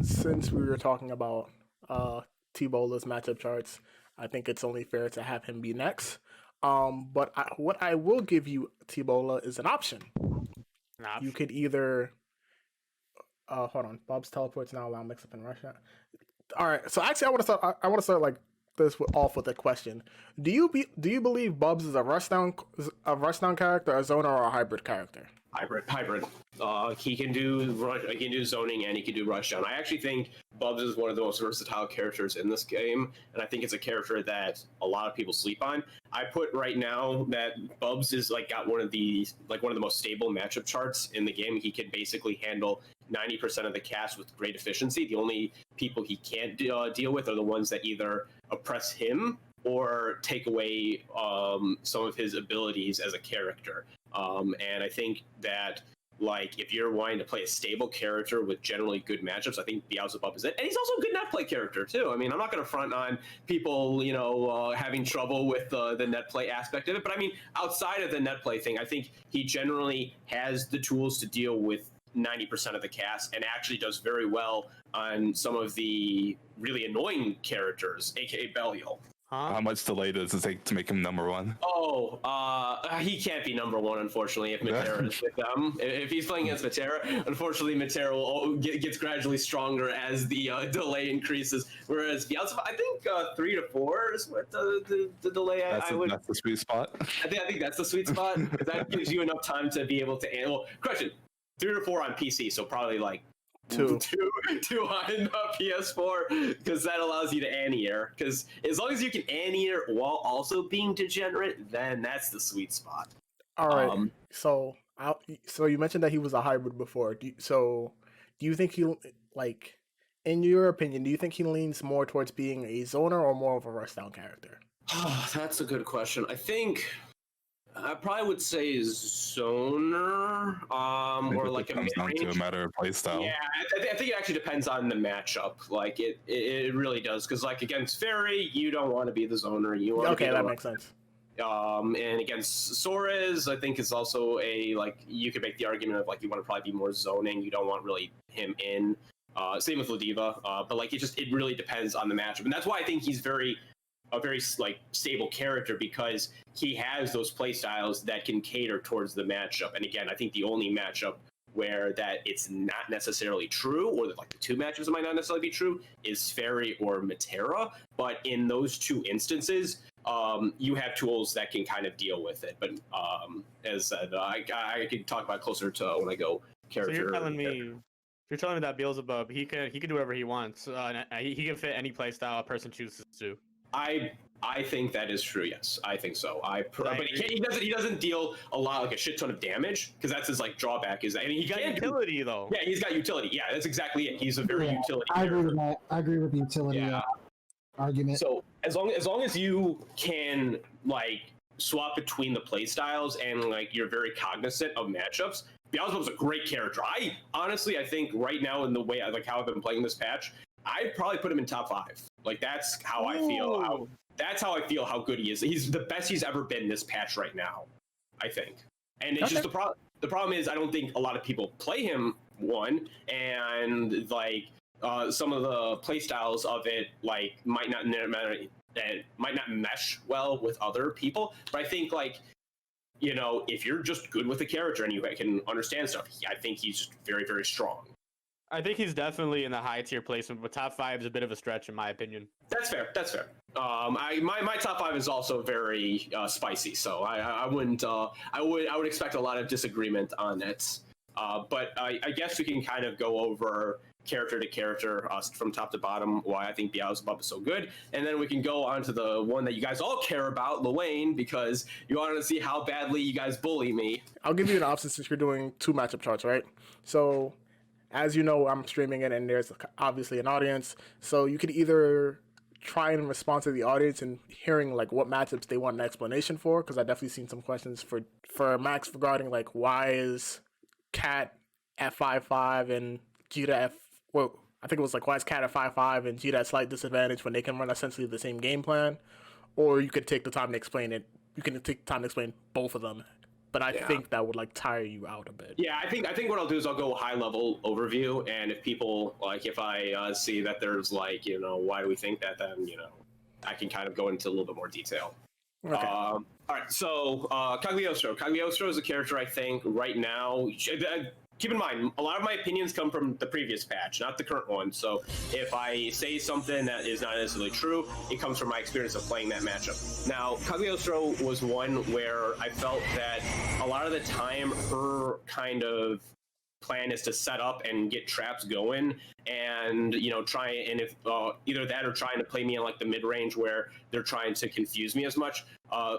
since we were talking about T-Bola's matchup charts, I think it's only fair to have him be next. What I will give you, T-Bola, is an option. An You option. could either hold on. Bob's teleports now allow mix up in Russia. All right. So actually, I want to start like this off with a question. Do you believe Bubs is a rushdown character, a zoner, or a hybrid character? Hybrid. He can do zoning and he can do rushdown. I actually think Bubs is one of the most versatile characters in this game, and I think it's a character that a lot of people sleep on. I put right now that Bubs is got one of the most stable matchup charts in the game. He can basically handle 90% of the cast with great efficiency. The only people he can't deal with are the ones that either oppress him or take away some of his abilities as a character. And I think that if you're wanting to play a stable character with generally good matchups, I think Beelzebub is it. And he's also a good net play character too. I mean, I'm not going to front on people, having trouble with the net play aspect of it. But I mean, outside of the net play thing, I think he generally has the tools to deal with 90% of the cast and actually does very well on some of the really annoying characters, aka Belial. How much delay does it take to make him number one? Oh, he can't be number one, unfortunately, if Matera is with them. If he's playing against Matera, unfortunately, Matera gets gradually stronger as the delay increases. Whereas Beelzebub, I think 3 to 4 is what the delay That's the sweet spot. I think that's the sweet spot. That gives you enough time to be able to handle. Question: 3 to 4 on PC, so probably two on PS4, because that allows you to anti-air. Because as long as you can anti-air while also being degenerate, then that's the sweet spot. All right. So you mentioned that he was a hybrid before. Do you think he in your opinion, do you think he leans more towards being a zoner or more of a rushdown character? That's a good question. I think I probably would say zoner, or like comes down to a matter of playstyle. Yeah, I think it actually depends on the matchup. It really does, because against Fairy, you don't want to be the zoner. You want that makes sense. And against Soares, I think is also you could make the argument of you want to probably be more zoning. You don't want really him in. Same with Ladiva, but it really depends on the matchup, and that's why I think he's a very stable character, because he has those play styles that can cater towards the matchup. And again, I think the only matchup where that it's not necessarily true, or that the two matchups that might not necessarily be true, is Fairy or Matera. But in those two instances, you have tools that can kind of deal with it. But as said, I can talk about it closer to when I go character. So you're telling me that Beelzebub, he can do whatever he wants. He can fit any playstyle a person chooses to. I think that is true. Yes, I think so. But he doesn't deal a lot, a shit ton of damage, because that's his drawback. Is that, and he got utility though. Yeah, he's got utility. Yeah, that's exactly it. He's a very utility. I agree with that. I agree with the utility argument. So as long as you can swap between the play styles and you're very cognizant of matchups, Beelzebub's a great character. I think right now, in the way how I've been playing this patch, I'd probably put him in top 5. That's how I feel. That's how I feel how good he is. He's the best he's ever been this patch right now, I think. And it's just the problem. The problem is I don't think a lot of people play him, one, and some of the play styles of it might not mesh well with other people. But I think if you're just good with the character and you can understand stuff, I think he's just very, very strong. I think he's definitely in the high tier placement, but top 5 is a bit of a stretch in my opinion. That's fair. My top 5 is also very spicy, so I wouldn't I would expect a lot of disagreement on it. But I guess we can kind of go over character to character from top to bottom why I think Beelzebub is so good, and then we can go on to the one that you guys all care about, Lil Wayne, because you want to see how badly you guys bully me. I'll give you an option since you're doing 2 matchup charts, right? So, as you know, I'm streaming it, and there's obviously an audience. So you could either try and respond to the audience and hearing what matchups they want an explanation for, because I definitely seen some questions for Max regarding why is Cat at 5-5 and Jita I think it was why is Cat at 5-5 and Jita at slight disadvantage when they can run essentially the same game plan, or you could take the time to explain it. You can take the time to explain both of them but I Yeah. think that would like tire you out a bit. Yeah, I think what I'll do is I'll go high level overview, and if people like, if I see that there's like, why do we think that, then I can kind of go into a little bit more detail. Okay. All right, so Cagliostro. Cagliostro is a character I think right now. Keep in mind, a lot of my opinions come from the previous patch, not the current one. So if I say something that is not necessarily true, it comes from my experience of playing that matchup. Now, Cagliostro was one where I felt that a lot of the time her kind of plan is to set up and get traps going, and try, and if either that or trying to play me in like the mid range where they're trying to confuse me as much.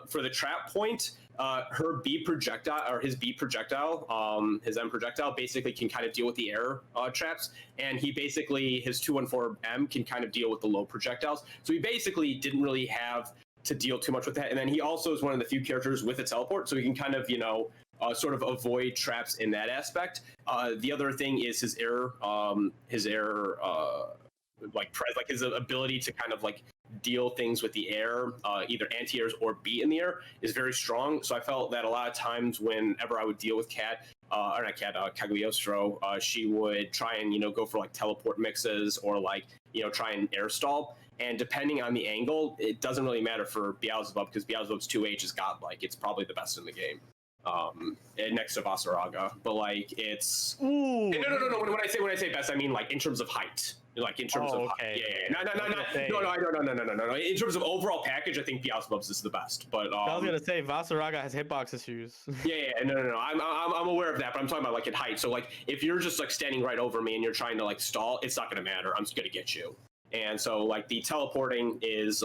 For the trap point, her B projectile, or his B projectile, his M projectile basically can kind of deal with the air traps, and he basically, his 214M can kind of deal with the low projectiles. So he basically didn't really have to deal too much with that. And then he also is one of the few characters with a teleport, so he can kind of sort of avoid traps in that aspect. The other thing is his air, like his ability to kind of like deal things with the air, either anti-airs or beat in the air, is very strong. So I felt that a lot of times whenever I would deal with Cagliostro, she would try and go for like teleport mixes or like try and air stall. And depending on the angle, it doesn't really matter for Beelzebub, because Beelzebub's 2H is godlike. It's probably the best in the game. Next to Vasaraga, but like it's no. When I say best, I mean like in terms of height, like in terms of height. Yeah. No. In terms of overall package, I think Beelzebub's is the best. But I was gonna say Vasaraga has hitbox issues. No. I'm aware of that, but I'm talking about like in height. So like if you're just like standing right over me and you're trying to like stall, it's not gonna matter. I'm just gonna get you. And so like the teleporting is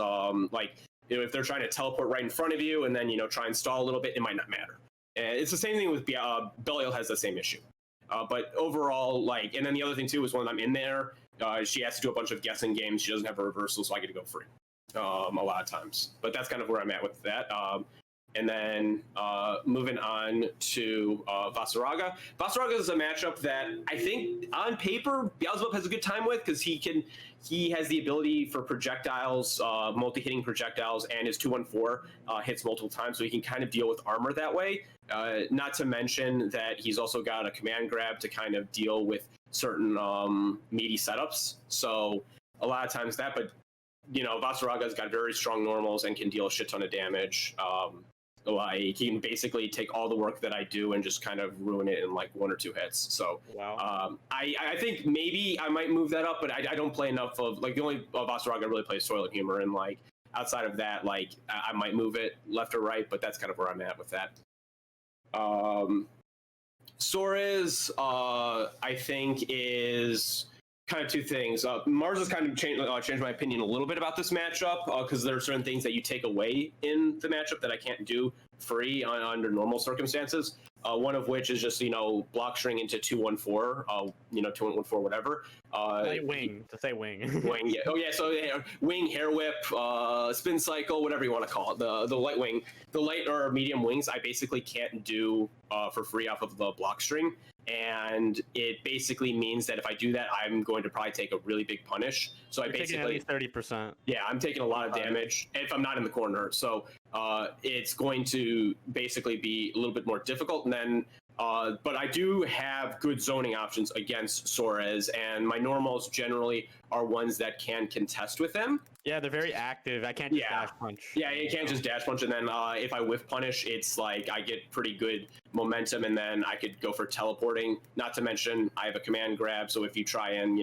if they're trying to teleport right in front of you and then try and stall a little bit, it might not matter. It's the same thing with Belial has the same issue. But overall, like, and then the other thing too is when I'm in there, she has to do a bunch of guessing games. She doesn't have a reversal, so I get to go free a lot of times. But that's kind of where I'm at with that. And then moving on to Vasaraga. Vasaraga is a matchup that I think on paper Beelzebub has a good time with, because he has the ability for projectiles, multi-hitting projectiles, and his 214 hits multiple times, so he can kind of deal with armor that way. Not to mention that he's also got a command grab to kind of deal with certain meaty setups. So a lot of times that, but Vasaraga's got very strong normals and can deal a shit ton of damage. Like he can basically take all the work that I do and just kind of ruin it in like 1 or 2 hits. So wow. I think maybe I might move that up, but I don't play enough of like the only Vasaraga really plays Toilet Humor, and like outside of that, like I might move it left or right, but that's kind of where I'm at with that. Soares, I think is kind of 2 things. Mars has kind of changed my opinion a little bit about this matchup, because there are certain things that you take away in the matchup that I can't do free under normal circumstances. One of which is just block string into 214, 2114 whatever. Wing, to say wing. Wing, yeah. Oh yeah, so wing, hair whip, spin cycle, whatever you want to call it. The light wing, the light or medium wings, I basically can't do for free off of the block string. And it basically means that if I do that, I'm going to probably take a really big punish. So You're taking at least 30%. Yeah, I'm taking a lot of damage if I'm not in the corner. So it's going to basically be a little bit more difficult. And then, but I do have good zoning options against Soares, and my normals generally are ones that can contest with them. Yeah, they're very active. I can't just dash punch. Yeah, you can't just dash punch, and then if I whiff punish, it's like I get pretty good momentum, and then I could go for teleporting. Not to mention, I have a command grab, so if you try and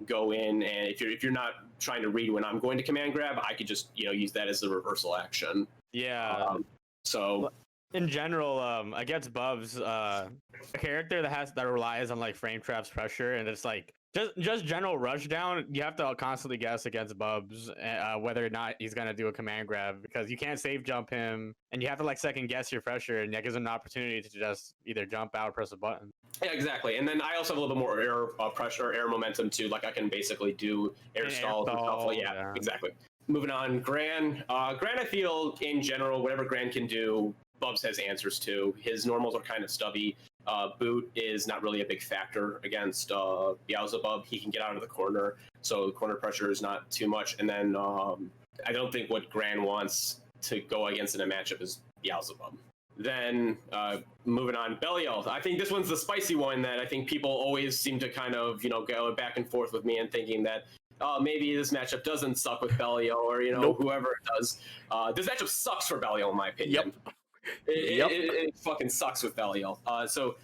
go in, and if you're not trying to read when I'm going to command grab, I could just use that as the reversal action. Yeah. So in general, against Bubs, a character that relies on like frame traps, pressure, and it's like just general rush down, you have to constantly guess against Bubs whether or not he's gonna do a command grab, because you can't save jump him, and you have to like second guess your pressure, and that gives him an opportunity to just either jump out or press a button. Yeah, exactly. And then I also have a little bit more air pressure, air momentum too. Like I can basically do air stalls and stuff. Yeah, exactly. Moving on, Gran. Gran, I feel in general, whatever Gran can do, Bubs has answers to. His normals are kind of stubby. Boot is not really a big factor against Beelzebub. He can get out of the corner, so the corner pressure is not too much. And then I don't think what Gran wants to go against in a matchup is Beelzebub. then moving on, Belial. I think this one's the spicy one that I think people always seem to kind of, go back and forth with me and thinking that, oh, maybe this matchup doesn't suck with Belial or, Nope. whoever it does. This matchup sucks for Belial, in my opinion. Yep. It fucking sucks with Belial. So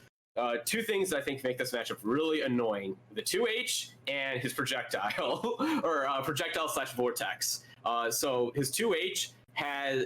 two things that I think make this matchup really annoying: the 2H and his projectile, or projectile/vortex. So his 2H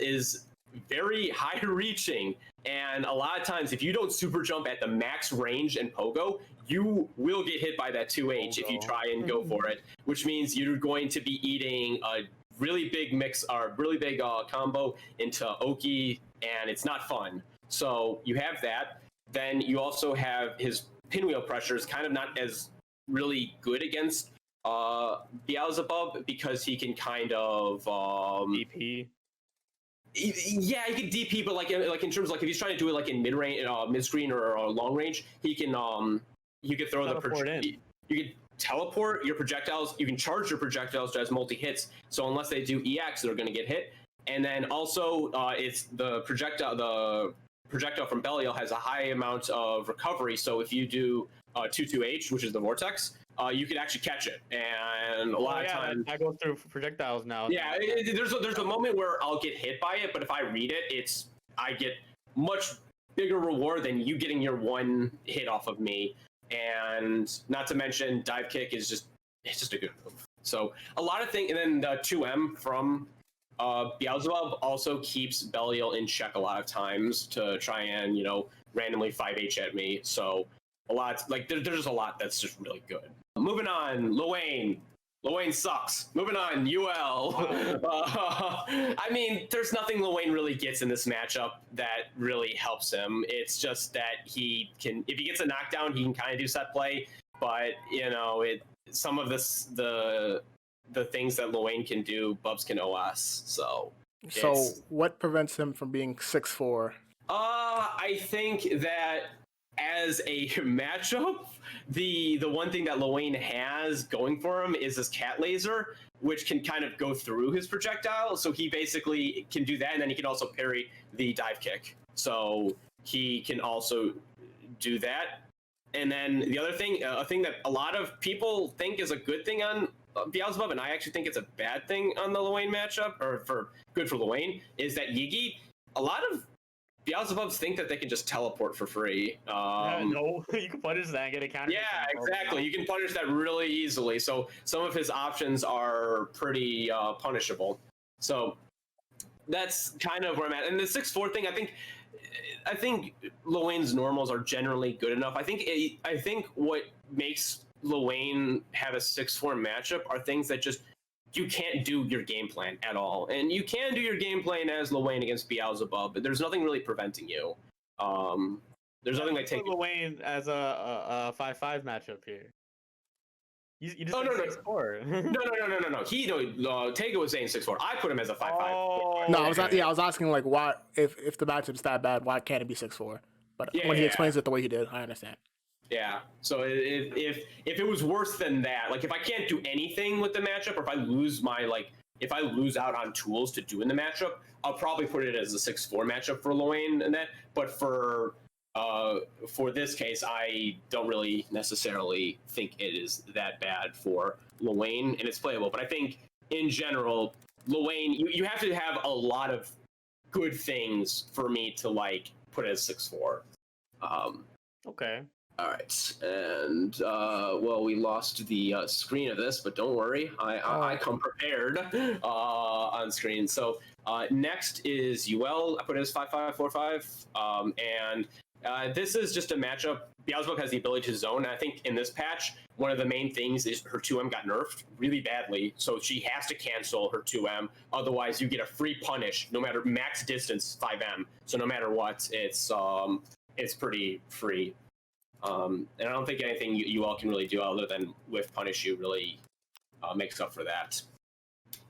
is very high reaching, and a lot of times if you don't super jump at the max range and pogo, you will get hit by that 2H if you try and go for it, which means you're going to be eating a really big mix or really big combo into Oki, and it's not fun. So you have that. Then you also have his pinwheel pressure is kind of not as really good against Beelzebub, because he can kind of DP. Yeah, he can DP, but like in terms of like if he's trying to do it like in mid range, mid screen or long range, he can you can throw you can teleport your projectiles. You can charge your projectiles as multi hits. So unless they do EX, they're going to get hit. And then also it's the projectile from Belial has a high amount of recovery. So if you do 2-2H, which is the vortex, you can actually catch it. And a lot of times I go through projectiles now. Yeah, there's a moment where I'll get hit by it, but if I read it, I get much bigger reward than you getting your one hit off of me. And not to mention, dive kick is just a good move. So a lot of things, and then the 2M from Beelzebub also keeps Belial in check a lot of times to try and randomly 5H at me. So a lot, like there's just a lot that's just really good. Moving on, Lil Wayne. Lil Wayne sucks. Moving on, UL. I mean, there's nothing Lil Wayne really gets in this matchup that really helps him. It's just that he can, if he gets a knockdown, he can kind of do set play. But some of the things that Lil Wayne can do, Bubs can OS. So what prevents him from being 6'4"? I think that as a matchup, the one thing that Lil Wayne has going for him is his cat laser, which can kind of go through his projectile. So he basically can do that, and then he can also parry the dive kick. So he can also do that. And then the other thing, a thing that a lot of people think is a good thing on Beelzebub, and I actually think it's a bad thing on the Lil Wayne matchup, or good for Lil Wayne, is that Yigi, a lot of Beelzebubs think that they can just teleport for free. No, you can punish that and get a counter. Yeah, exactly. You can punish that really easily. So some of his options are pretty punishable. So that's kind of where I'm at. And the 6'4" thing, I think Lil Wayne's normals are generally good enough. I think what makes Lil Wayne have a 6'4" matchup are things that just you can't do your game plan at all. And you can do your game plan as Lil Wayne against Beelzebub, but there's nothing really preventing you. There's nothing like taking Lil Wayne as a 5-5 matchup here. You just no. 6'4". No. Tega was saying 6'4". I put him as a 5'5". Oh, No, I was asking like why if the matchup's that bad, why can't it be 6'4"? But when he explains it the way he did, I understand. Yeah. So if it was worse than that, like if I can't do anything with the matchup, or if I lose out on tools to do in the matchup, I'll probably put it as a 6'4" matchup for Lil Wayne and that. But for this case, I don't really necessarily think it is that bad for Lil Wayne, and it's playable. But I think in general, Lil Wayne, you have to have a lot of good things for me to like put it as 6'4". Okay. All right, and we lost the screen of this, but don't worry, I come prepared on screen. So next is UL. I put it as 5-5-4-5, and this is just a matchup. Beelzebub has the ability to zone, and I think in this patch, one of the main things is her 2M got nerfed really badly, so she has to cancel her 2M. Otherwise, you get a free punish, no matter max distance 5M. So no matter what, it's pretty free. And I don't think anything you all can really do other than whiff punish you really makes up for that.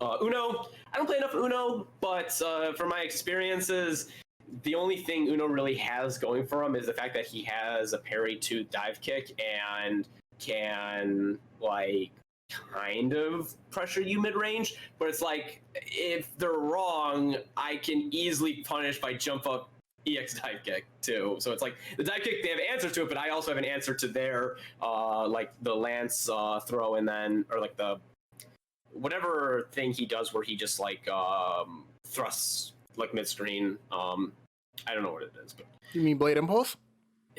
Uno, I don't play enough Uno, but from my experiences, the only thing Uno really has going for him is the fact that he has a parry to dive kick and can like kind of pressure you mid-range, but it's like if they're wrong, I can easily punish by jump up EX dive kick too. So it's like the dive kick, they have answers to it, but I also have an answer to their like the lance throw, and then or like the whatever thing he does where he just like thrusts like mid screen. I don't know what it is, but You mean Blade Impulse?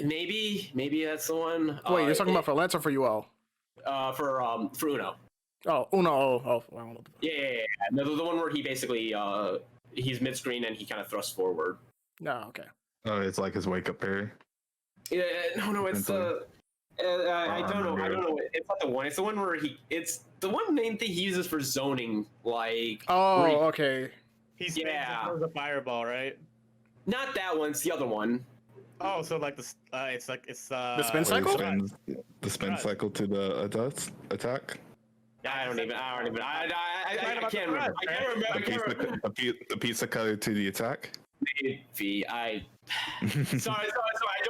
maybe that's the one. Wait, you're talking about for Lance or for UL? For Uno. Oh, Uno. Oh, I don't know. Yeah. No, the one where he basically he's mid screen and he kind of thrusts forward. No, okay. Oh, it's like his wake up parry. Yeah, no, it's the. I don't know. It's not the one. It's the one where it's the one main thing he uses for zoning. Like. Oh, where okay. He's the fireball, right? Not that one. It's the other one. Oh, so like the it's The spin Where he cycle? spins the spin cycle to the attack. I don't even. I can't remember. I can't remember. The pizza cutter to the attack. Maybe sorry. I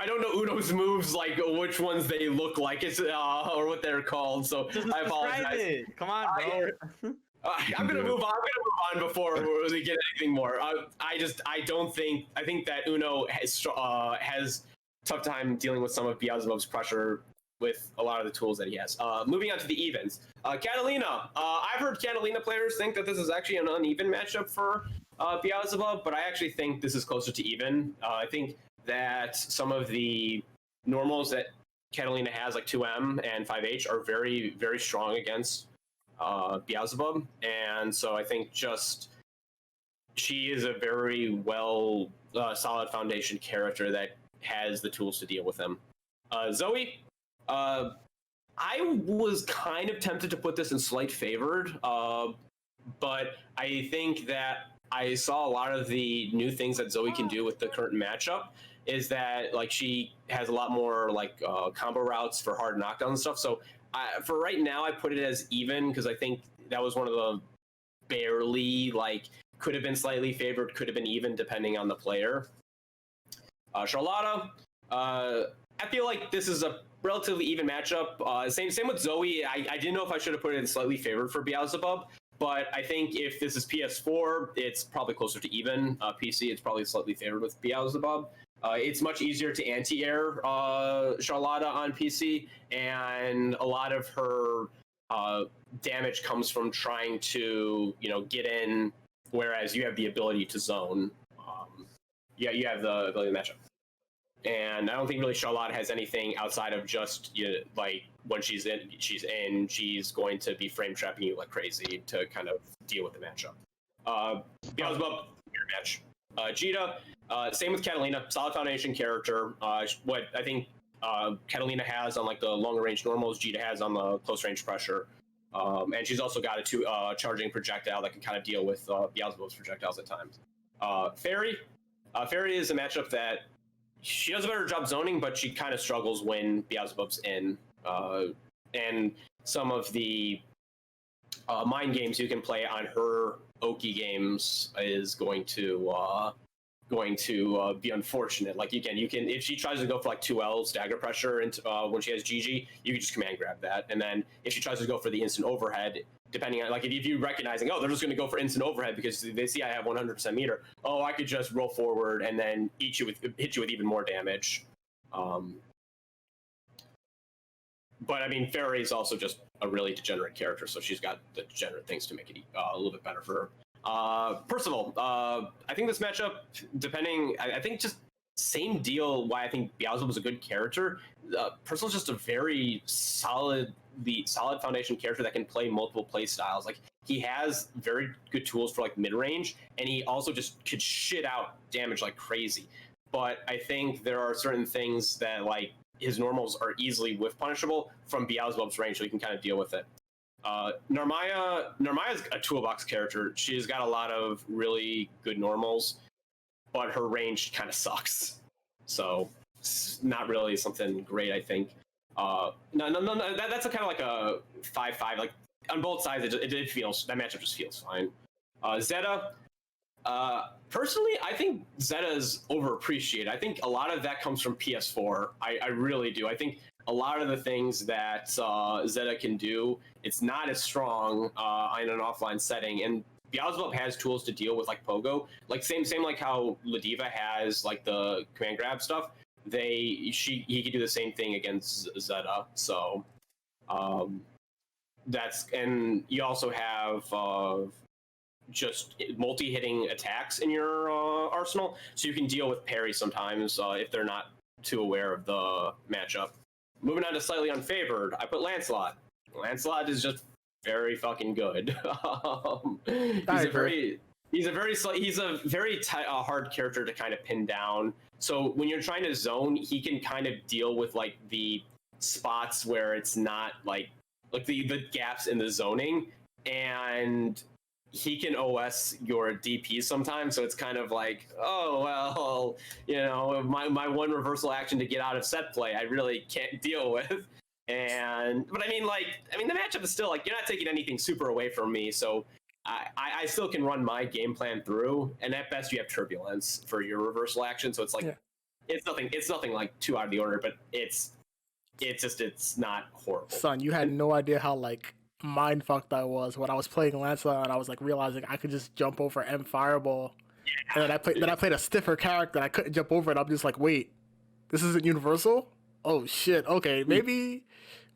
don't know Uno's moves, like which ones they look like, it's or what they're called. So I apologize. Come on, bro. I'm gonna move on before we get anything more. I think that Uno has tough time dealing with some of Beelzebub's pressure with a lot of the tools that he has. Moving on to the evens. Catalina. I've heard Catalina players think that this is actually an uneven matchup for Beelzebub, but I actually think this is closer to even. I think that some of the normals that Catalina has, like 2M and 5H, are very, very strong against Beelzebub, and so I think just she is a very solid foundation character that has the tools to deal with him. Zoe, I was kind of tempted to put this in slight favored, but I think that I saw a lot of the new things that Zoe can do with the current matchup is that like she has a lot more like combo routes for hard knockdowns and stuff. So for right now, I put it as even because I think that was one of the barely like could have been slightly favored, could have been even depending on the player. Charlotta, I feel like this is a relatively even matchup. Same with Zoe. I didn't know if I should have put it in slightly favored for Beelzebub, but I think if this is PS4, it's probably closer to even. PC, it's probably slightly favored with Beelzebub. It's much easier to anti-air Charlotta on PC, and a lot of her damage comes from trying to, get in, whereas you have the ability to zone. You have the ability to match up. And I don't think really Charlotte has anything outside of just like when she's she's going to be frame trapping you like crazy to kind of deal with the matchup. Beelzebub, your match. Jita, same with Catalina, solid foundation character. What I think Catalina has on like the longer range normals, Jita has on the close range pressure. And she's also got a charging projectile that can kind of deal with Beelzebub's projectiles at times. Fairy is a matchup that she does a better job zoning, but she kind of struggles when Beelzebub's in. And some of the mind games you can play on her Oki games is going to be unfortunate. Like you can if she tries to go for like 2L stagger pressure and when she has GG, you can just command grab that. And then if she tries to go for the instant overhead, depending on like if you recognizing, they're just going to go for instant overhead because they see I have 100% meter. I could just roll forward and then hit you with even more damage. But I mean, Fairy is also just a really degenerate character, so she's got the degenerate things to make it a little bit better for her. Percival, I think this matchup, I think just same deal why I think Beelzebub was a good character. Percival's just a very solid foundation character that can play multiple play styles. Like he has very good tools for like mid range, and he also just could shit out damage like crazy. But I think there are certain things that like his normals are easily whiff punishable from Beelzebub's range, so he can kind of deal with it. Narmaya's a toolbox character. She's got a lot of really good normals, but her range kind of sucks. So it's not really something great, I think. No. That's kind of like a 5-5. Like on both sides, it feels that matchup just feels fine. Zeta. Personally, I think Zeta is overappreciated. I think a lot of that comes from PS4. I really do. I think a lot of the things that Zeta can do, it's not as strong in an offline setting. And Beelzebub has tools to deal with like Pogo, like same like how Ladiva has like the command grab stuff. He could do the same thing against Zeta. So and you also have just multi-hitting attacks in your arsenal, so you can deal with parry sometimes if they're not too aware of the matchup. Moving on to slightly unfavored, I put Lancelot. Lancelot is just very fucking good. He's a very hard character to kind of pin down. So when you're trying to zone, he can kind of deal with like the spots where it's not like the gaps in the zoning, and he can OS your DP sometimes. So it's kind of like, oh well, you know, my one reversal action to get out of set play, I really can't deal with. But I mean, the matchup is still like, you're not taking anything super away from me, so I still can run my game plan through, and at best you have turbulence for your reversal action. So it's like, it's nothing like too out of the order, but it's not horrible. Son, you had no idea how like mind fucked I was when I was playing Lancelot, and I was like realizing I could just jump over M Fireball, and then I played a stiffer character and I couldn't jump over it. I'm just like, wait, this isn't universal? Oh shit, okay, maybe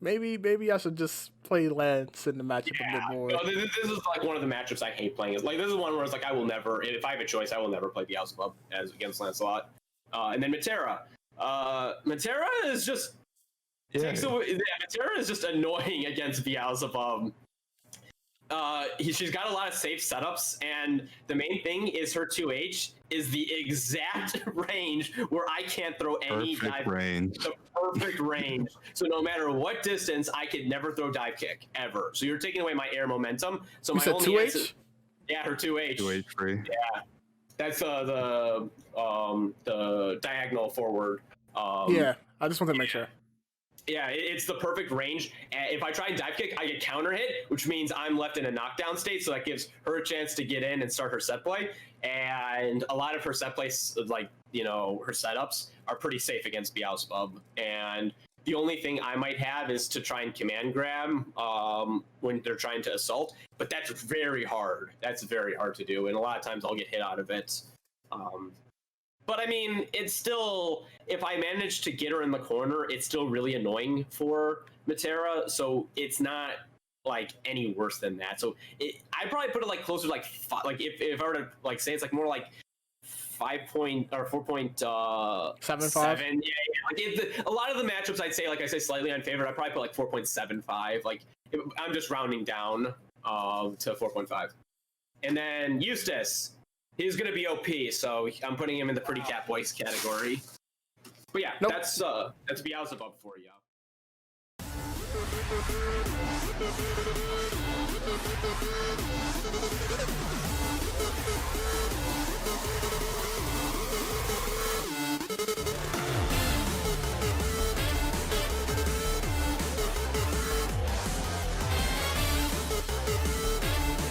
I should just play Lance in the matchup a bit more. No, this is like one of the matchups I hate playing. It's like, this is one where it's like, I will never, if I have a choice, I will never play Beelzebub as against Lancelot. And then Matera. Matera is just Matera is just annoying against Beelzebub. She's got a lot of safe setups, and the main thing is her 2H is the exact range where I can't throw any dive. The perfect range. So no matter what distance, I could never throw dive kick ever. So you're taking away my air momentum. So you my said only 2H? answer, her 2H. 2H free. Yeah, that's the diagonal forward. Yeah, I just wanted to make sure. Yeah, it's the perfect range. If I try and dive kick, I get counter hit, which means I'm left in a knockdown state, so that gives her a chance to get in and start her set play. And a lot of her set plays, like, you know, her setups are pretty safe against Beelzebub. And the only thing I might have is to try and command grab when they're trying to assault, but that's very hard. That's very hard to do, and a lot of times I'll get hit out of it. But I mean, it's still, if I manage to get her in the corner, it's still really annoying for Matera. So it's not like any worse than that. So I probably put it like closer to like if I were to like say it's like more like 4.75. Yeah. Like a lot of the matchups I'd say, like I say, slightly unfavored. I probably put like 4.75. Like I'm just rounding down to 4.5. And then Eustace. He's going to be OP, so I'm putting him in the pretty cat voice category. But yeah, that's Beelzebub for you.